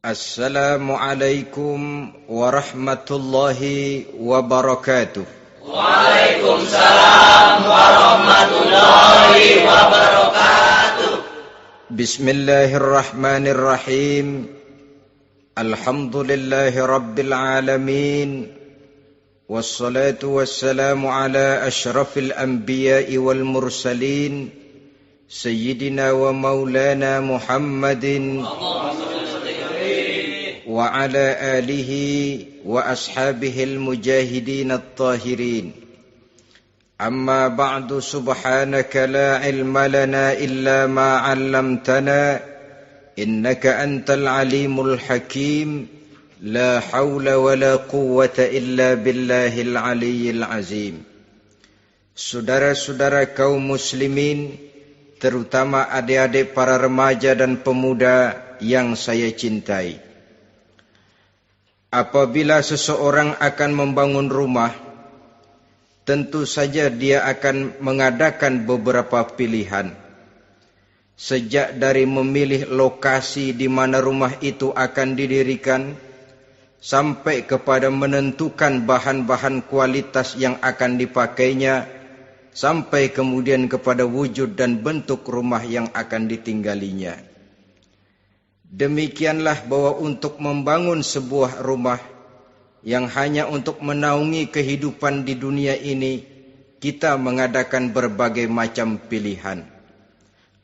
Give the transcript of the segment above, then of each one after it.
Assalamualaikum warahmatullahi wabarakatuh. Waalaikumsalam warahmatullahi wabarakatuh. Bismillahirrahmanirrahim. Alhamdulillahi rabbil alamin. Wassalatu wassalamu ala ashrafil anbiya'i wal mursalin. Sayyidina wa maulana Muhammadin wa ala alihi wa ashabihil mujahidin at-tahirin. Amma ba'du, subhanaka la ilma lana illa ma 'allamtana innaka antal alimul hakim. La haula wa la quwwata illa billahil aliyyil azim. Saudara-saudara kaum muslimin, terutama adik-adik para remaja dan pemuda yang saya cintai. Apabila seseorang akan membangun rumah, tentu saja dia akan mengadakan beberapa pilihan. Sejak dari memilih lokasi di mana rumah itu akan didirikan, sampai kepada menentukan bahan-bahan kualitas yang akan dipakainya, sampai kemudian kepada wujud dan bentuk rumah yang akan ditinggalinya. Demikianlah bahwa untuk membangun sebuah rumah yang hanya untuk menaungi kehidupan di dunia ini, kita mengadakan berbagai macam pilihan.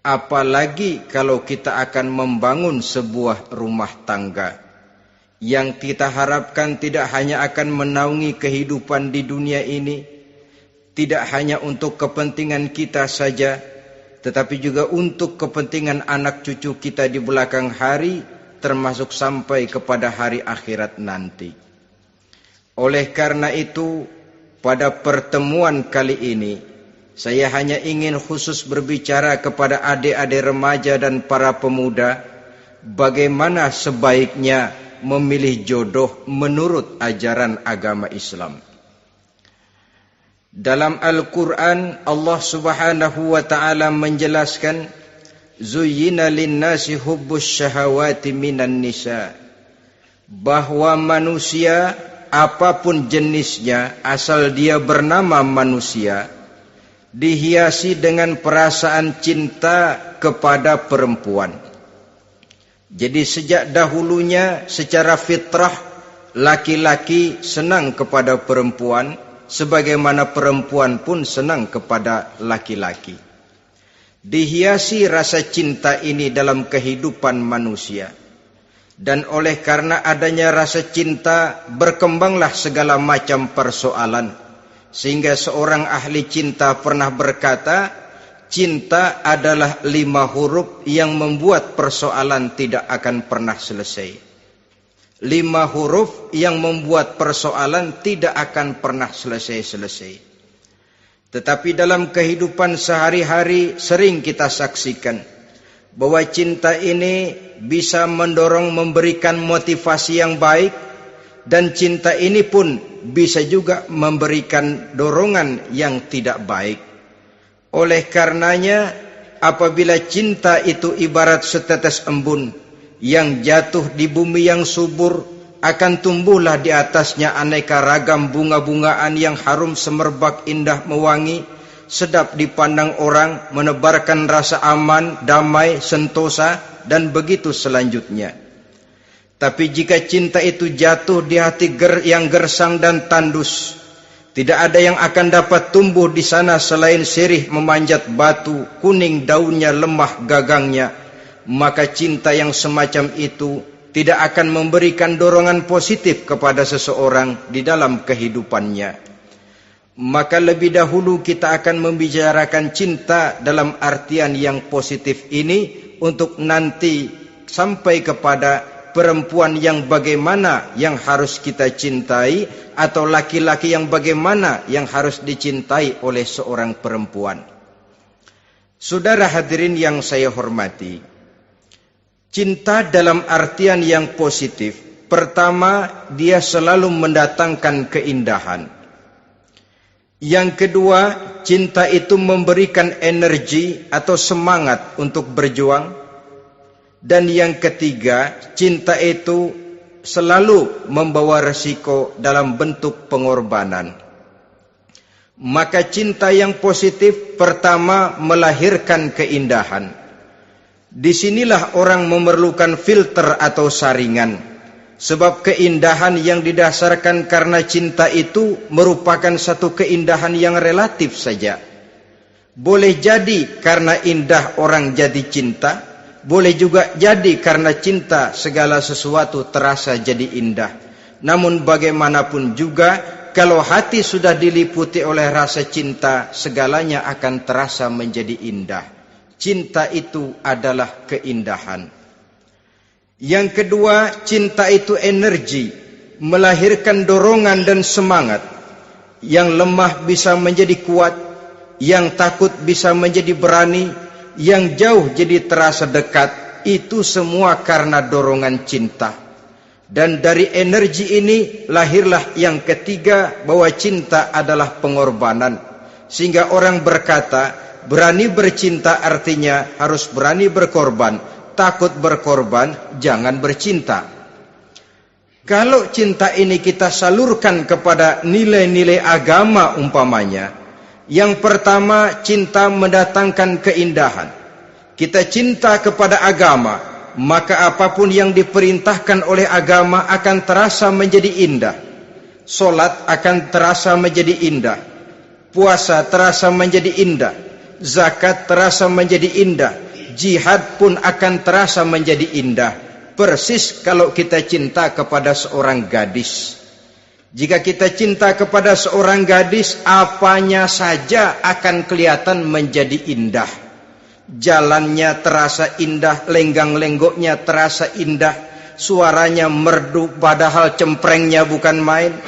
Apalagi kalau kita akan membangun sebuah rumah tangga yang kita harapkan tidak hanya akan menaungi kehidupan di dunia ini, tidak hanya untuk kepentingan kita saja, tetapi juga untuk kepentingan anak cucu kita di belakang hari, termasuk sampai kepada hari akhirat nanti. Oleh karena itu, pada pertemuan kali ini, saya hanya ingin khusus berbicara kepada adik-adik remaja dan para pemuda, bagaimana sebaiknya memilih jodoh menurut ajaran agama Islam. Dalam Al-Quran, Allah subhanahu wa ta'ala menjelaskan, Zuyyina linnasi hubbus syahawati minan nisa. Bahwa manusia, apapun jenisnya, asal dia bernama manusia, dihiasi dengan perasaan cinta kepada perempuan. Jadi sejak dahulunya, secara fitrah, laki-laki senang kepada perempuan, sebagaimana perempuan pun senang kepada laki-laki. Dihiasi rasa cinta ini dalam kehidupan manusia. Dan oleh karena adanya rasa cinta, berkembanglah segala macam persoalan. Sehingga seorang ahli cinta pernah berkata, cinta adalah 5 huruf yang membuat persoalan tidak akan pernah selesai. 5 huruf yang membuat persoalan tidak akan pernah selesai-selesai. Tetapi dalam kehidupan sehari-hari sering kita saksikan bahwa cinta ini bisa mendorong, memberikan motivasi yang baik, dan cinta ini pun bisa juga memberikan dorongan yang tidak baik. Oleh karenanya, apabila cinta itu ibarat setetes embun yang jatuh di bumi yang subur, akan tumbuhlah di atasnya aneka ragam bunga-bungaan yang harum semerbak, indah mewangi, sedap dipandang orang, menebarkan rasa aman, damai, sentosa, dan begitu selanjutnya. Tapi jika cinta itu jatuh di hati yang gersang dan tandus, tidak ada yang akan dapat tumbuh di sana selain sirih memanjat batu, kuning daunnya, lemah gagangnya, maka cinta yang semacam itu tidak akan memberikan dorongan positif kepada seseorang di dalam kehidupannya. Maka lebih dahulu kita akan membicarakan cinta dalam artian yang positif ini, untuk nanti sampai kepada perempuan yang bagaimana yang harus kita cintai, atau laki-laki yang bagaimana yang harus dicintai oleh seorang perempuan. Saudara hadirin yang saya hormati, cinta dalam artian yang positif, pertama, dia selalu mendatangkan keindahan. Yang kedua, cinta itu memberikan energi atau semangat untuk berjuang. Dan yang ketiga, cinta itu selalu membawa resiko dalam bentuk pengorbanan. Maka cinta yang positif pertama melahirkan keindahan. Disinilah orang memerlukan filter atau saringan. Sebab keindahan yang didasarkan karena cinta itu merupakan satu keindahan yang relatif saja. Boleh jadi karena indah orang jadi cinta, boleh juga jadi karena cinta segala sesuatu terasa jadi indah. Namun bagaimanapun juga, kalau hati sudah diliputi oleh rasa cinta, segalanya akan terasa menjadi indah. Cinta itu adalah keindahan. Yang kedua, cinta itu energi, melahirkan dorongan dan semangat. Yang lemah bisa menjadi kuat, yang takut bisa menjadi berani, yang jauh jadi terasa dekat. Itu semua karena dorongan cinta. Dan dari energi ini lahirlah yang ketiga, bahwa cinta adalah pengorbanan. Sehingga orang berkata, berani bercinta artinya harus berani berkorban. Takut berkorban, jangan bercinta. Kalau cinta ini kita salurkan kepada nilai-nilai agama umpamanya, yang pertama, cinta mendatangkan keindahan. Kita cinta kepada agama, maka apapun yang diperintahkan oleh agama akan terasa menjadi indah. Solat akan terasa menjadi indah. Puasa terasa menjadi indah. Zakat terasa menjadi indah. Jihad pun akan terasa menjadi indah. Persis kalau kita cinta kepada seorang gadis. Jika kita cinta kepada seorang gadis, apanya saja akan kelihatan menjadi indah. Jalannya terasa indah, lenggang-lenggoknya terasa indah, suaranya merdu padahal cemprengnya bukan main.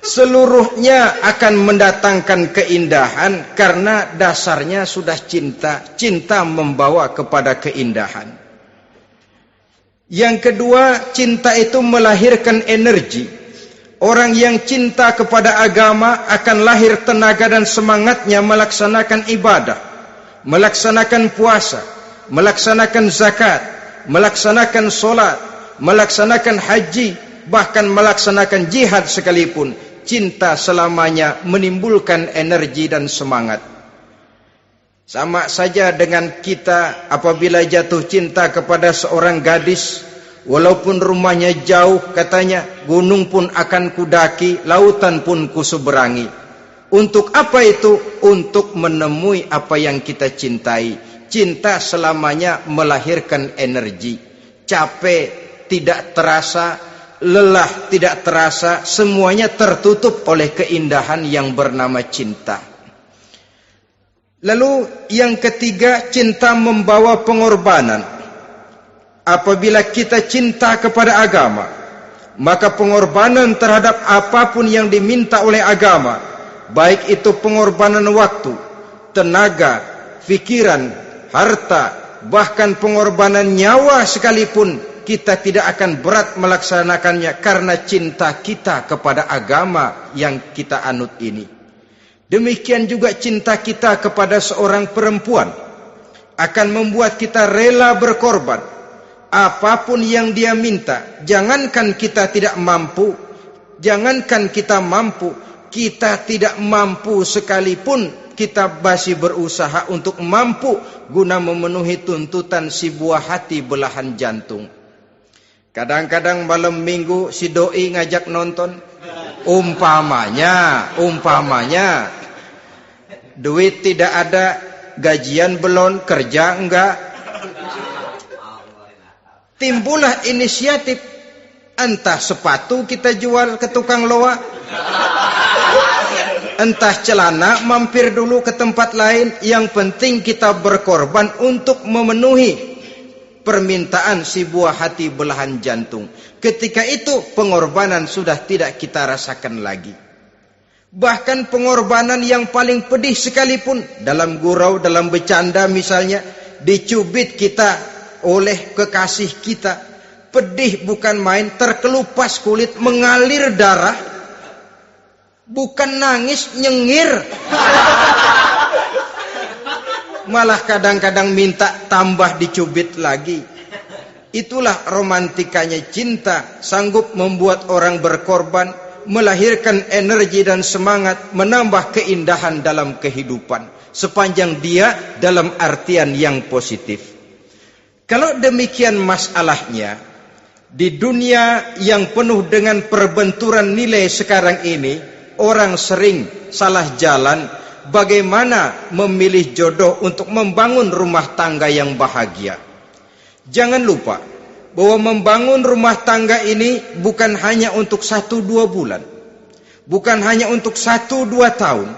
Seluruhnya akan mendatangkan keindahan karena dasarnya sudah cinta. Cinta membawa kepada keindahan. Yang kedua, cinta itu melahirkan energi. Orang yang cinta kepada agama akan lahir tenaga dan semangatnya melaksanakan ibadah, melaksanakan puasa, melaksanakan zakat, melaksanakan solat, melaksanakan haji, bahkan melaksanakan jihad sekalipun. Cinta selamanya menimbulkan energi dan semangat. Sama saja dengan kita apabila jatuh cinta kepada seorang gadis, walaupun rumahnya jauh, katanya, gunung pun akan kudaki, lautan pun kuseberangi. Untuk apa itu? Untuk menemui apa yang kita cintai. Cinta selamanya melahirkan energi. Capek tidak terasa, lelah tidak terasa, semuanya tertutup oleh keindahan yang bernama cinta. Lalu yang ketiga, cinta membawa pengorbanan. Apabila kita cinta kepada agama, maka pengorbanan terhadap apapun yang diminta oleh agama, baik itu pengorbanan waktu, tenaga, pikiran, harta, bahkan pengorbanan nyawa sekalipun, kita tidak akan berat melaksanakannya karena cinta kita kepada agama yang kita anut ini. Demikian juga cinta kita kepada seorang perempuan akan membuat kita rela berkorban. Apapun yang dia minta, jangankan kita tidak mampu, kita tidak mampu sekalipun, kita masih berusaha untuk mampu guna memenuhi tuntutan si buah hati belahan jantung. Kadang-kadang malam minggu si doi ngajak nonton, umpamanya, duit tidak ada, gajian belum, kerja enggak. Timbullah inisiatif, entah sepatu kita jual ke tukang loa, entah celana mampir dulu ke tempat lain. Yang penting kita berkorban untuk memenuhi permintaan si buah hati belahan jantung. Ketika itu pengorbanan sudah tidak kita rasakan lagi. Bahkan pengorbanan yang paling pedih sekalipun, dalam gurau, dalam bercanda misalnya, dicubit kita oleh kekasih kita, pedih bukan main, terkelupas kulit, mengalir darah, bukan nangis, nyengir. malah kadang-kadang minta tambah dicubit lagi. Itulah romantikanya cinta, sanggup membuat orang berkorban, melahirkan energi dan semangat, menambah keindahan dalam kehidupan, sepanjang dia dalam artian yang positif. Kalau demikian masalahnya, di dunia yang penuh dengan perbenturan nilai sekarang ini, orang sering salah jalan bagaimana memilih jodoh untuk membangun rumah tangga yang bahagia. Jangan lupa bahwa membangun rumah tangga ini bukan hanya untuk 1-2 bulan, bukan hanya untuk 1-2 tahun,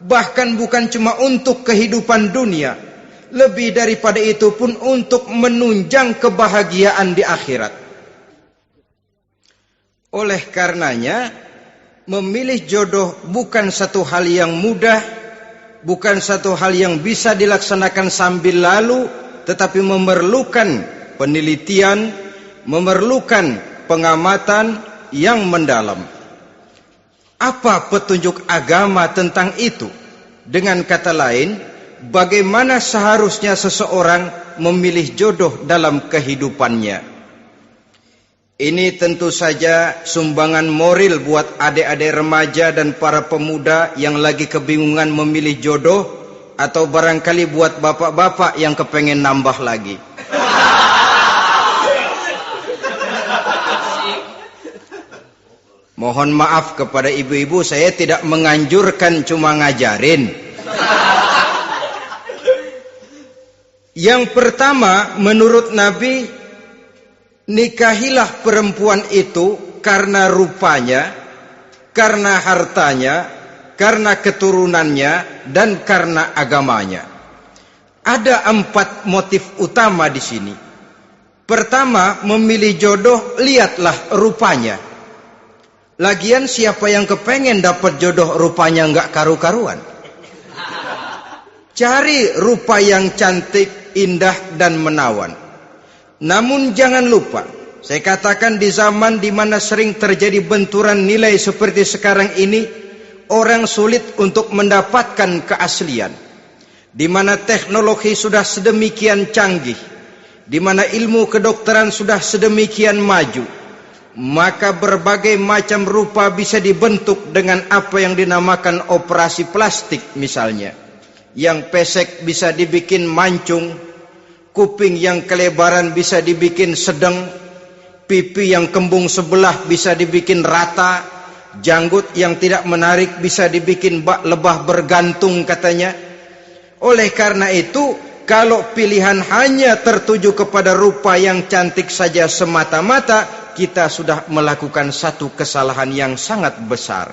bahkan bukan cuma untuk kehidupan dunia, lebih daripada itu pun untuk menunjang kebahagiaan di akhirat. Oleh karenanya, memilih jodoh bukan satu hal yang mudah, bukan satu hal yang bisa dilaksanakan sambil lalu, tetapi memerlukan penelitian, memerlukan pengamatan yang mendalam. Apa petunjuk agama tentang itu? Dengan kata lain, bagaimana seharusnya seseorang memilih jodoh dalam kehidupannya? Ini tentu saja sumbangan moral buat adik-adik remaja dan para pemuda yang lagi kebingungan memilih jodoh, atau barangkali buat bapak-bapak yang kepengen nambah lagi. Mohon maaf kepada ibu-ibu, saya tidak menganjurkan, cuma ngajarin. Yang pertama, menurut Nabi, nikahilah perempuan itu karena rupanya, karena hartanya, karena keturunannya, dan karena agamanya. Ada 4 motif utama di sini. Pertama, memilih jodoh, lihatlah rupanya. Lagian siapa yang kepengen dapat jodoh rupanya nggak karu-karuan? Cari rupa yang cantik, indah, dan menawan. Namun jangan lupa, saya katakan di zaman di mana sering terjadi benturan nilai seperti sekarang ini, orang sulit untuk mendapatkan keaslian. Di mana teknologi sudah sedemikian canggih, di mana ilmu kedokteran sudah sedemikian maju, maka berbagai macam rupa bisa dibentuk dengan apa yang dinamakan operasi plastik misalnya. Yang pesek bisa dibikin mancung, kuping yang kelebaran bisa dibikin sedang, pipi yang kembung sebelah bisa dibikin rata, janggut yang tidak menarik bisa dibikin bak lebah bergantung katanya. Oleh karena itu, kalau pilihan hanya tertuju kepada rupa yang cantik saja semata-mata, kita sudah melakukan satu kesalahan yang sangat besar.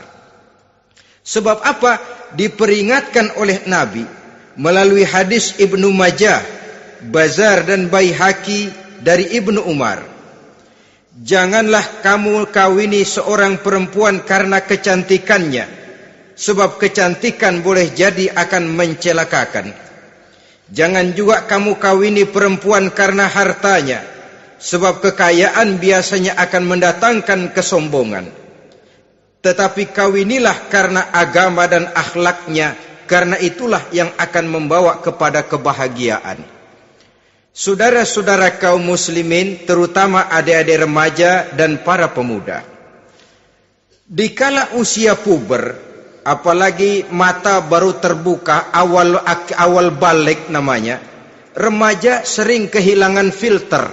Sebab apa? Diperingatkan oleh Nabi melalui hadis Ibnu Majah, Bazar dan Baihaqi dari Ibnu Umar. Janganlah kamu kawini seorang perempuan karena kecantikannya, sebab kecantikan boleh jadi akan mencelakakan. Jangan juga kamu kawini perempuan karena hartanya, sebab kekayaan biasanya akan mendatangkan kesombongan. Tetapi kawinilah karena agama dan akhlaknya, karena itulah yang akan membawa kepada kebahagiaan. Saudara-saudara kaum muslimin, terutama adik-adik remaja dan para pemuda, dikala usia puber, apalagi mata baru terbuka, awal balik namanya, remaja sering kehilangan filter.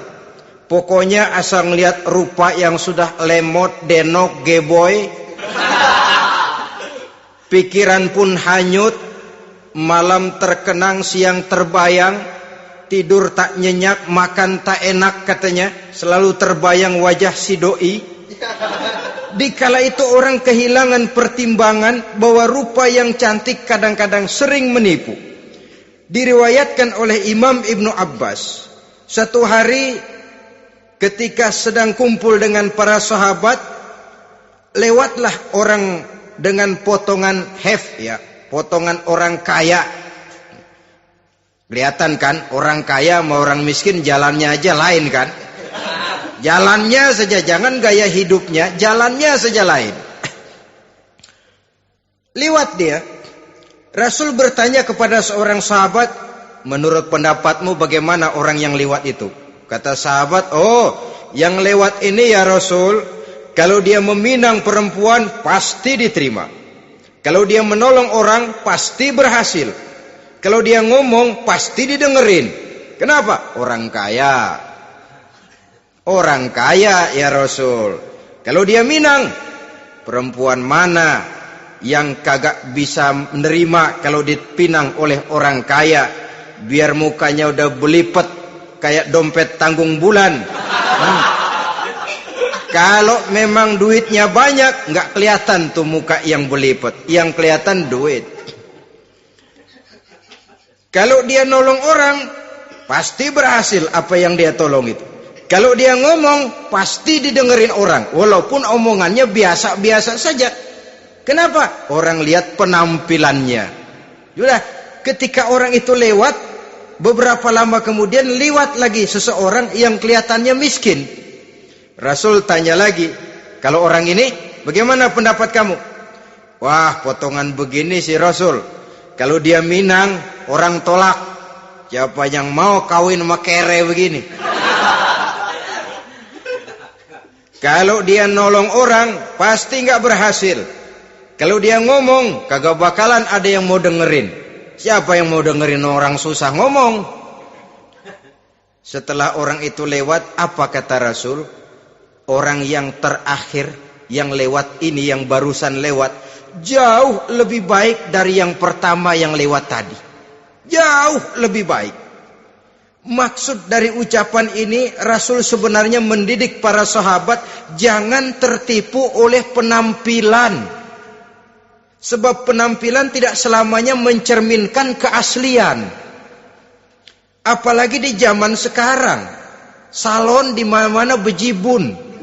Pokoknya asal ngelihat rupa yang sudah lemot, denok, geboy, pikiran pun hanyut, malam terkenang, siang terbayang, tidur tak nyenyak, makan tak enak katanya, selalu terbayang wajah si doi. Dikala itu orang kehilangan pertimbangan bahwa rupa yang cantik kadang-kadang sering menipu. Diriwayatkan oleh Imam Ibnu Abbas, satu hari ketika sedang kumpul dengan para sahabat, lewatlah orang dengan potongan potongan orang kaya. Kelihatan kan, orang kaya sama orang miskin jalannya aja lain kan. Jalannya saja, jangan gaya hidupnya, jalannya saja lain. Liwat dia. Rasul bertanya kepada seorang sahabat, menurut pendapatmu bagaimana orang yang lewat itu? Kata sahabat, oh, yang lewat ini ya Rasul, kalau dia meminang perempuan pasti diterima. Kalau dia menolong orang pasti berhasil. Kalau dia ngomong pasti didengerin. Kenapa? Orang kaya. Orang kaya ya Rasul. Kalau dia minang, perempuan mana yang kagak bisa menerima kalau dipinang oleh orang kaya? Biar mukanya udah belipet kayak dompet tanggung bulan. Kalau memang duitnya banyak, nggak kelihatan tuh muka yang belipet. Yang kelihatan duit. Kalau dia nolong orang, pasti berhasil apa yang dia tolong itu. Kalau dia ngomong, pasti didengerin orang. Walaupun omongannya biasa-biasa saja. Kenapa? Orang lihat penampilannya. Sudah, ketika orang itu lewat, beberapa lama kemudian lewat lagi seseorang yang kelihatannya miskin. Rasul tanya lagi, kalau orang ini, bagaimana pendapat kamu? Wah, potongan begini sih Rasul. Kalau dia minang, orang tolak. Siapa yang mau kawin sama kere begini? Kalau dia nolong orang, pasti nggak berhasil. Kalau dia ngomong, kagak bakalan ada yang mau dengerin. Siapa yang mau dengerin orang susah ngomong? Setelah orang itu lewat, apa kata Rasul? Orang yang terakhir, yang lewat ini, yang barusan lewat, jauh lebih baik dari yang pertama yang lewat tadi. Jauh lebih baik. Maksud dari ucapan ini, Rasul sebenarnya mendidik para sahabat jangan tertipu oleh penampilan. Sebab penampilan tidak selamanya mencerminkan keaslian. Apalagi di zaman sekarang, salon di mana-mana bejibun.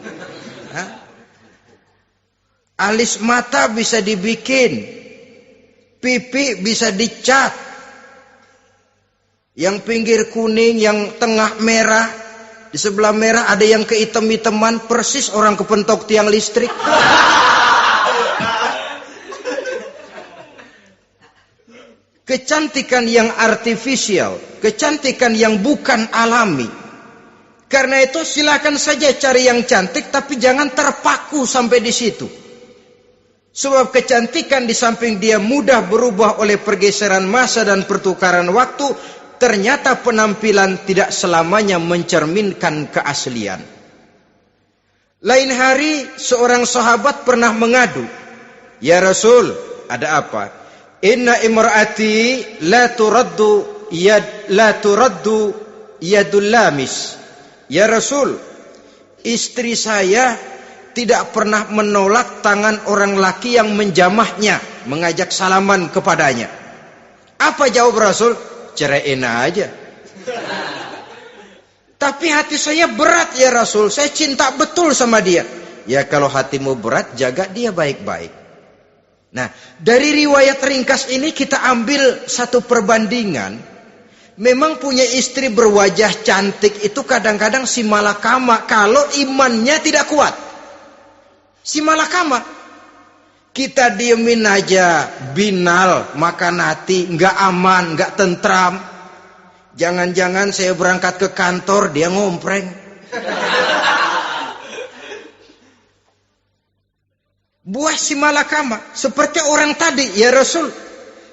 Alis mata bisa dibikin, pipi bisa dicat. Yang pinggir kuning, yang tengah merah, di sebelah merah ada yang kehitam-hitaman, persis orang kepentok tiang listrik. Kecantikan yang artifisial, kecantikan yang bukan alami. Karena itu silakan saja cari yang cantik, tapi jangan terpaku sampai di situ. Sebab kecantikan di samping dia mudah berubah oleh pergeseran masa dan pertukaran waktu, ternyata penampilan tidak selamanya mencerminkan keaslian. Lain hari seorang sahabat pernah mengadu, "Ya Rasul, ada apa? Inna imraati la turaddu yadul lamis." Ya Rasul, istri saya tidak pernah menolak tangan orang laki yang menjamahnya, mengajak salaman kepadanya. Apa jawab Rasul? Ceraiin aja. Tapi hati saya berat ya Rasul, saya cinta betul sama dia. Ya kalau hatimu berat, jaga dia baik-baik. Nah, dari riwayat ringkas ini kita ambil satu perbandingan. Memang punya istri berwajah cantik itu kadang-kadang si malakama kalau imannya tidak kuat. Si malakama. Kita diemin aja, binal, makan hati, nggak aman, nggak tentram. Jangan-jangan saya berangkat ke kantor, dia ngompreng. Buah si malakama, seperti orang tadi, ya Rasul.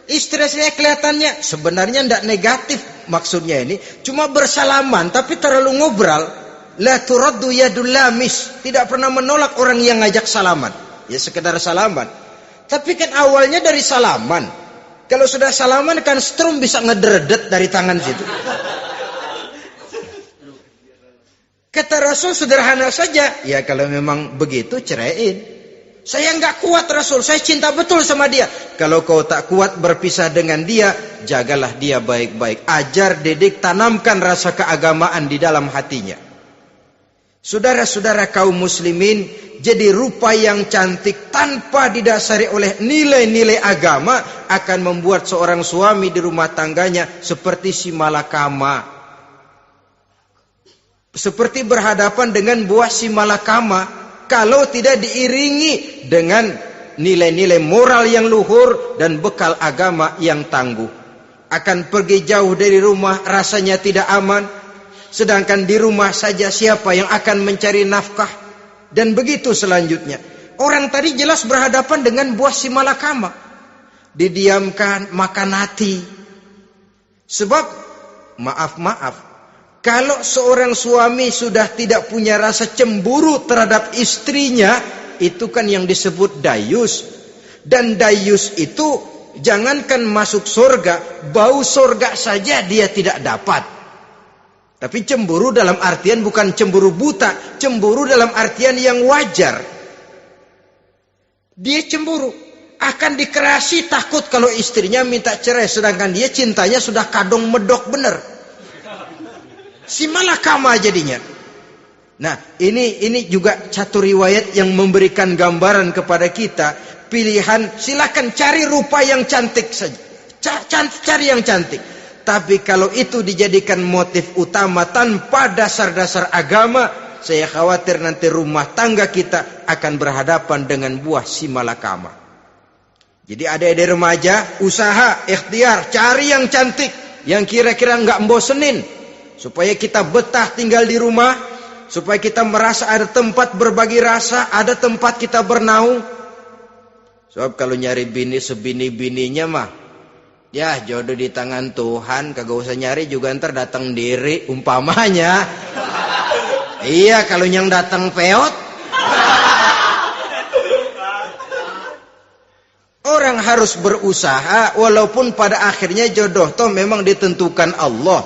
Istri saya kelihatannya, sebenarnya nggak negatif maksudnya ini, cuma bersalaman, tapi terlalu ngobrol. La turaddu yadul lamis, tidak pernah menolak orang yang ngajak salaman. Ya sekedar salaman. Tapi kan awalnya dari salaman. Kalau sudah salaman kan strum bisa ngederdet dari tangan situ. Kata Rasul sederhana saja. Ya kalau memang begitu ceraiin. Saya nggak kuat Rasul. Saya cinta betul sama dia. Kalau kau tak kuat berpisah dengan dia, jagalah dia baik-baik. Ajar, didik, tanamkan rasa keagamaan di dalam hatinya. Saudara-saudara kaum muslimin, jadi rupa yang cantik tanpa didasari oleh nilai-nilai agama akan membuat seorang suami di rumah tangganya seperti si malakama. Seperti berhadapan dengan buah si malakama kalau tidak diiringi dengan nilai-nilai moral yang luhur dan bekal agama yang tangguh. akan pergi jauh dari rumah rasanya tidak aman. Sedangkan di rumah saja siapa yang akan mencari nafkah? Dan begitu selanjutnya. Orang tadi jelas berhadapan dengan buah si malakama. Didiamkan, makan hati. Sebab, maaf, kalau seorang suami sudah tidak punya rasa cemburu terhadap istrinya, itu kan yang disebut dayus. Dan dayus itu, jangankan masuk surga, bau surga saja dia tidak dapat. Tapi cemburu dalam artian bukan cemburu buta, cemburu dalam artian yang wajar. Dia cemburu, akan dikerasi takut kalau istrinya minta cerai, sedangkan dia cintanya sudah kadung medok bener. Si malakama jadinya. Nah, ini juga satu riwayat yang memberikan gambaran kepada kita. Pilihan, silakan cari rupa yang cantik saja. Cari yang cantik. Tapi kalau itu dijadikan motif utama tanpa dasar-dasar agama, saya khawatir nanti rumah tangga kita akan berhadapan dengan buah si malakama. Jadi adik-adik remaja, usaha, ikhtiar, cari yang cantik, yang kira-kira nggak membosenin, supaya kita betah tinggal di rumah, supaya kita merasa ada tempat berbagi rasa, ada tempat kita bernaung. Sebab kalau nyari bini sebini-bininya mah, ya jodoh di tangan Tuhan, kagak usah nyari juga ntar datang diri umpamanya. Iya, kalau yang datang peot. Orang harus berusaha walaupun pada akhirnya jodoh toh memang ditentukan Allah.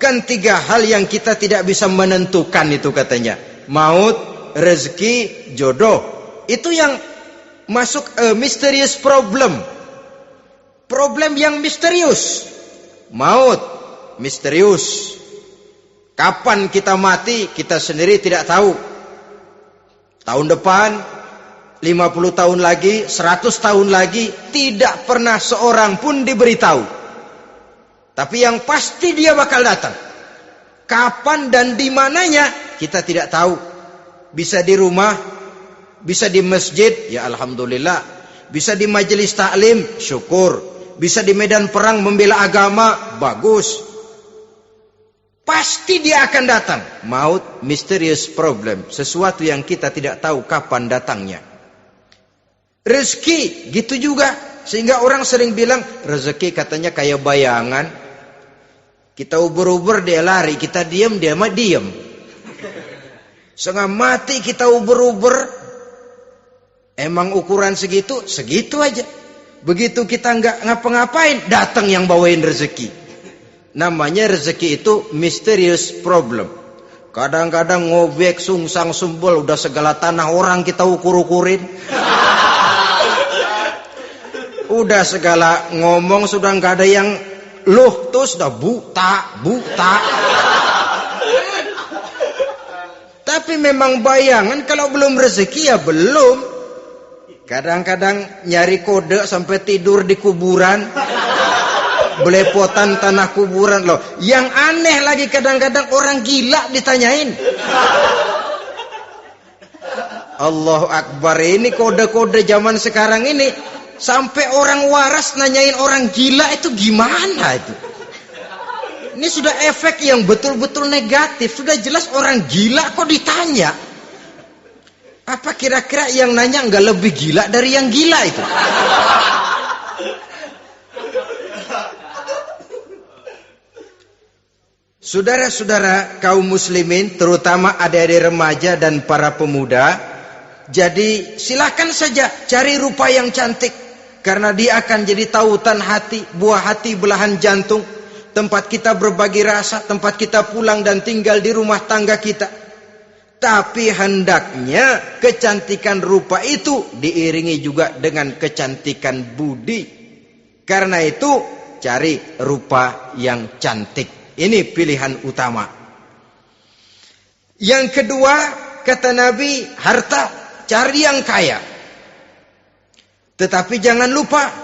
Kan 3 hal yang kita tidak bisa menentukan itu katanya. Maut, rezeki, jodoh. Itu yang masuk mysterious problem. Problem yang misterius. Maut, misterius. Kapan kita mati, kita sendiri tidak tahu. Tahun depan, 50 tahun lagi, 100 tahun lagi, tidak pernah seorang pun diberitahu. Tapi yang pasti dia bakal datang. Kapan dan di mananya, kita tidak tahu. Bisa di rumah, bisa di masjid, ya alhamdulillah. Bisa di majelis taklim, syukur. Bisa di medan perang membela agama, bagus. Pasti dia akan datang. Maut, mysterious problem. Sesuatu yang kita tidak tahu kapan datangnya. Rezeki, gitu juga. Sehingga orang sering bilang, rezeki katanya kayak bayangan. Kita uber-uber, dia lari. Kita diam, dia mah diam. Setengah mati kita uber-uber. Emang ukuran segitu? Segitu aja. Begitu kita nggak ngapa-ngapain, datang yang bawain rezeki. Namanya rezeki itu mysterious problem. Kadang-kadang ngobek, sungsang, sumbul, udah segala tanah orang kita ukur-ukurin. Udah segala ngomong sudah nggak ada yang loh, tuh sudah buta. Tapi memang bayangan, kalau belum rezeki ya belum. Kadang-kadang nyari kode sampai tidur di kuburan, belepotan tanah kuburan loh. Yang aneh lagi kadang-kadang orang gila ditanyain. Allahu Akbar, ini kode-kode zaman sekarang ini. Sampai orang waras nanyain orang gila, itu gimana itu? Ini sudah efek yang betul-betul negatif. Sudah jelas orang gila kok ditanya. Apa kira-kira yang nanya nggak lebih gila dari yang gila itu? Saudara-saudara kaum muslimin, terutama adik-adik remaja dan para pemuda, jadi silakan saja cari rupa yang cantik. Karena dia akan jadi tautan hati, buah hati belahan jantung. Tempat kita berbagi rasa, tempat kita pulang dan tinggal di rumah tangga kita. Tapi hendaknya kecantikan rupa itu diiringi juga dengan kecantikan budi. Karena itu cari rupa yang cantik. Ini pilihan utama. Yang kedua, kata Nabi, harta, cari yang kaya. Tetapi jangan lupa,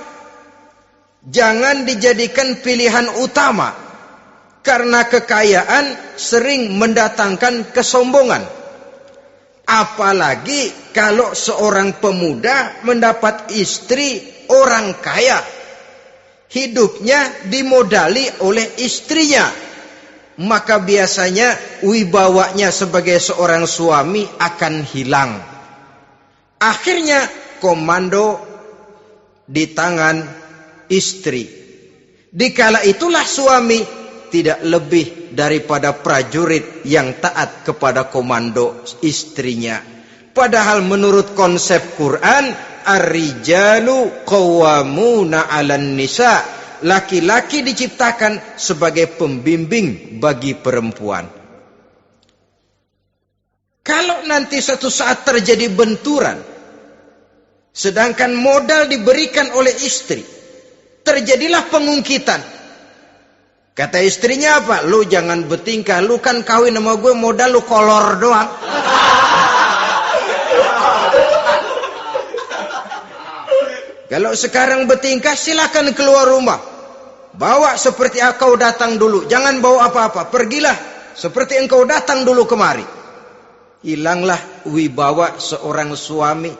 jangan dijadikan pilihan utama. Karena kekayaan sering mendatangkan kesombongan. Apalagi kalau seorang pemuda mendapat istri orang kaya. hidupnya dimodali oleh istrinya, maka biasanya wibawanya sebagai seorang suami akan hilang. Akhirnya komando di tangan istri. Dikala itulah suami tidak lebih daripada prajurit yang taat kepada komando istrinya. Padahal menurut konsep Quran, ar-rijalu qawwamuna 'alan nisa, laki-laki diciptakan sebagai pembimbing bagi perempuan. Kalau nanti suatu saat terjadi benturan, sedangkan modal diberikan oleh istri, terjadilah pengungkitan. Kata istrinya apa? Lu jangan bertingkah, lu kan kawin sama gue modal lu kolor doang. Kalau sekarang bertingkah silakan keluar rumah. Bawa seperti engkau datang dulu, jangan bawa apa-apa. Pergilah seperti engkau datang dulu kemari. Hilanglah wibawa seorang suami.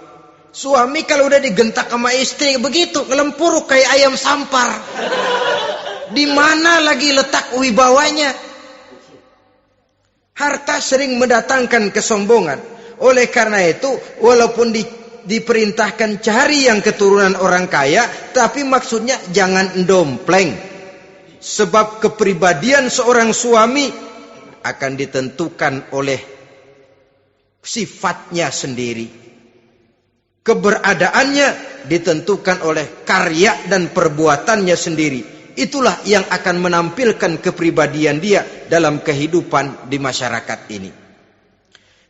Suami kalau udah digentak sama istri begitu, ngelempuruk kayak ayam sampar. Di mana lagi letak wibawanya? Harta sering mendatangkan kesombongan. Oleh karena itu, walaupun diperintahkan cari yang keturunan orang kaya, tapi maksudnya jangan dompleng. Sebab kepribadian seorang suami akan ditentukan oleh sifatnya sendiri. Keberadaannya ditentukan oleh karya dan perbuatannya sendiri. Itulah yang akan menampilkan kepribadian dia dalam kehidupan di masyarakat ini.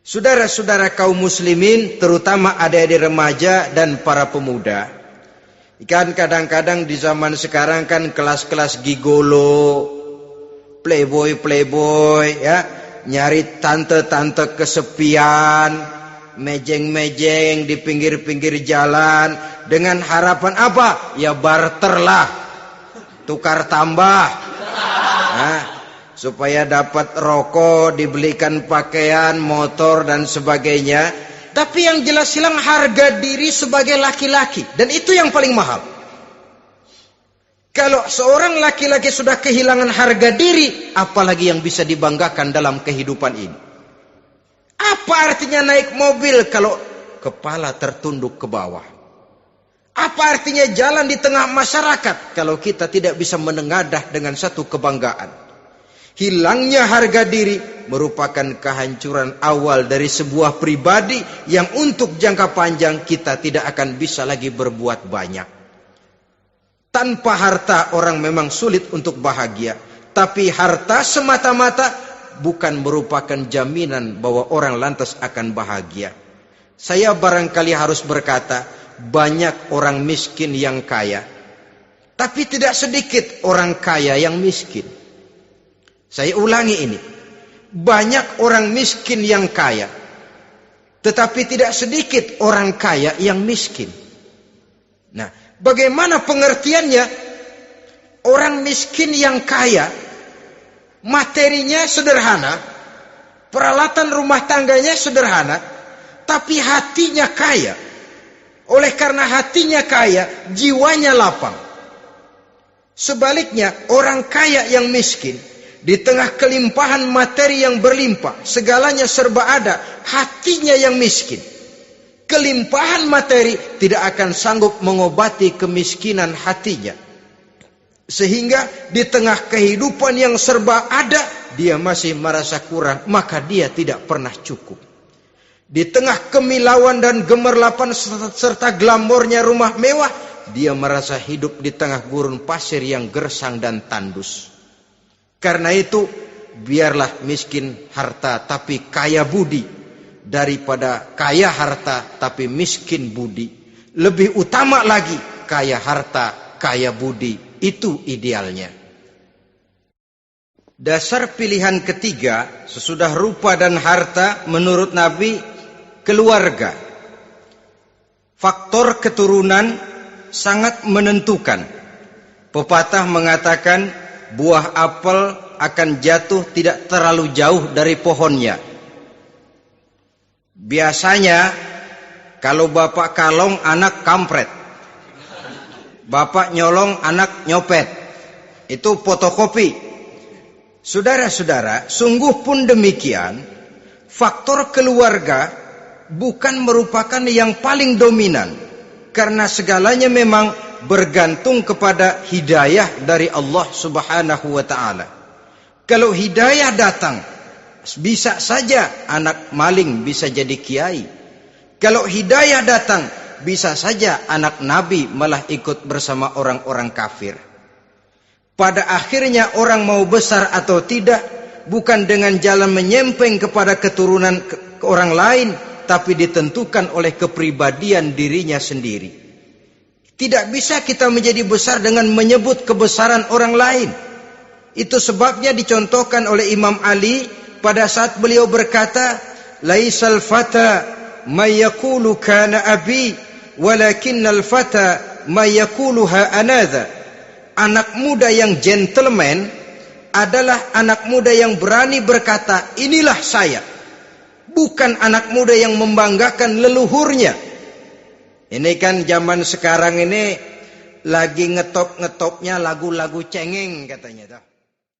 Saudara-saudara kaum muslimin, terutama adik-adik remaja dan para pemuda, kan kadang-kadang di zaman sekarang kan kelas-kelas gigolo, playboy ya, nyari tante-tante kesepian, mejeng-mejeng di pinggir-pinggir jalan dengan harapan apa? Ya barter lah, tukar tambah, supaya dapat rokok, dibelikan pakaian, motor dan sebagainya. Tapi yang jelas hilang harga diri sebagai laki-laki, dan itu yang paling mahal. Kalau seorang laki-laki sudah kehilangan harga diri, apalagi yang bisa dibanggakan dalam kehidupan ini? Apa artinya naik mobil kalau kepala tertunduk ke bawah? Apa artinya jalan di tengah masyarakat kalau kita tidak bisa menengadah dengan satu kebanggaan? Hilangnya harga diri merupakan kehancuran awal dari sebuah pribadi yang untuk jangka panjang kita tidak akan bisa lagi berbuat banyak. Tanpa harta orang memang sulit untuk bahagia, tapi harta semata-mata bukan merupakan jaminan bahwa orang lantas akan bahagia. Saya barangkali harus berkata, banyak orang miskin yang kaya, tapi tidak sedikit orang kaya yang miskin. Saya ulangi ini, banyak orang miskin yang kaya, tetapi tidak sedikit orang kaya yang miskin. Nah, bagaimana pengertiannya? Orang miskin yang kaya, materinya sederhana, peralatan rumah tangganya sederhana, tapi hatinya kaya. Oleh karena hatinya kaya, jiwanya lapang. Sebaliknya, orang kaya yang miskin, di tengah kelimpahan materi yang berlimpah, segalanya serba ada, hatinya yang miskin. Kelimpahan materi tidak akan sanggup mengobati kemiskinan hatinya. Sehingga di tengah kehidupan yang serba ada, dia masih merasa kurang, maka dia tidak pernah cukup. Di tengah kemilauan dan gemerlapan serta glamornya rumah mewah, dia merasa hidup di tengah gurun pasir yang gersang dan tandus. Karena itu, biarlah miskin harta tapi kaya budi, daripada kaya harta tapi miskin budi. Lebih utama lagi, kaya harta, kaya budi. Itu idealnya. Dasar pilihan ketiga, sesudah rupa dan harta, menurut Nabi, keluarga. Faktor keturunan sangat menentukan. Pepatah mengatakan buah apel akan jatuh tidak terlalu jauh dari pohonnya. Biasanya kalau bapak kalong, anak kampret. Bapak nyolong, anak nyopet. Itu fotokopi. Saudara-saudara, sungguh pun demikian, faktor keluarga bukan merupakan yang paling dominan. Karena segalanya memang bergantung kepada hidayah dari Allah Subhanahu wa ta'ala. Kalau hidayah datang, bisa saja anak maling bisa jadi kiai. Kalau hidayah datang, bisa saja anak Nabi malah ikut bersama orang-orang kafir. Pada akhirnya orang mau besar atau tidak, bukan dengan jalan menyempeng kepada keturunan orang lain, tapi ditentukan oleh kepribadian dirinya sendiri. Tidak bisa kita menjadi besar dengan menyebut kebesaran orang lain. Itu sebabnya dicontohkan oleh Imam Ali pada saat beliau berkata, "Laisal fata may yaqulu kana abi, walakinnal fata may yaquluha anadha." Anak muda yang gentleman adalah anak muda yang berani berkata, "Inilah saya." Bukan anak muda yang membanggakan leluhurnya. Ini kan zaman sekarang ini lagi ngetop-ngetopnya lagu-lagu cengeng katanya.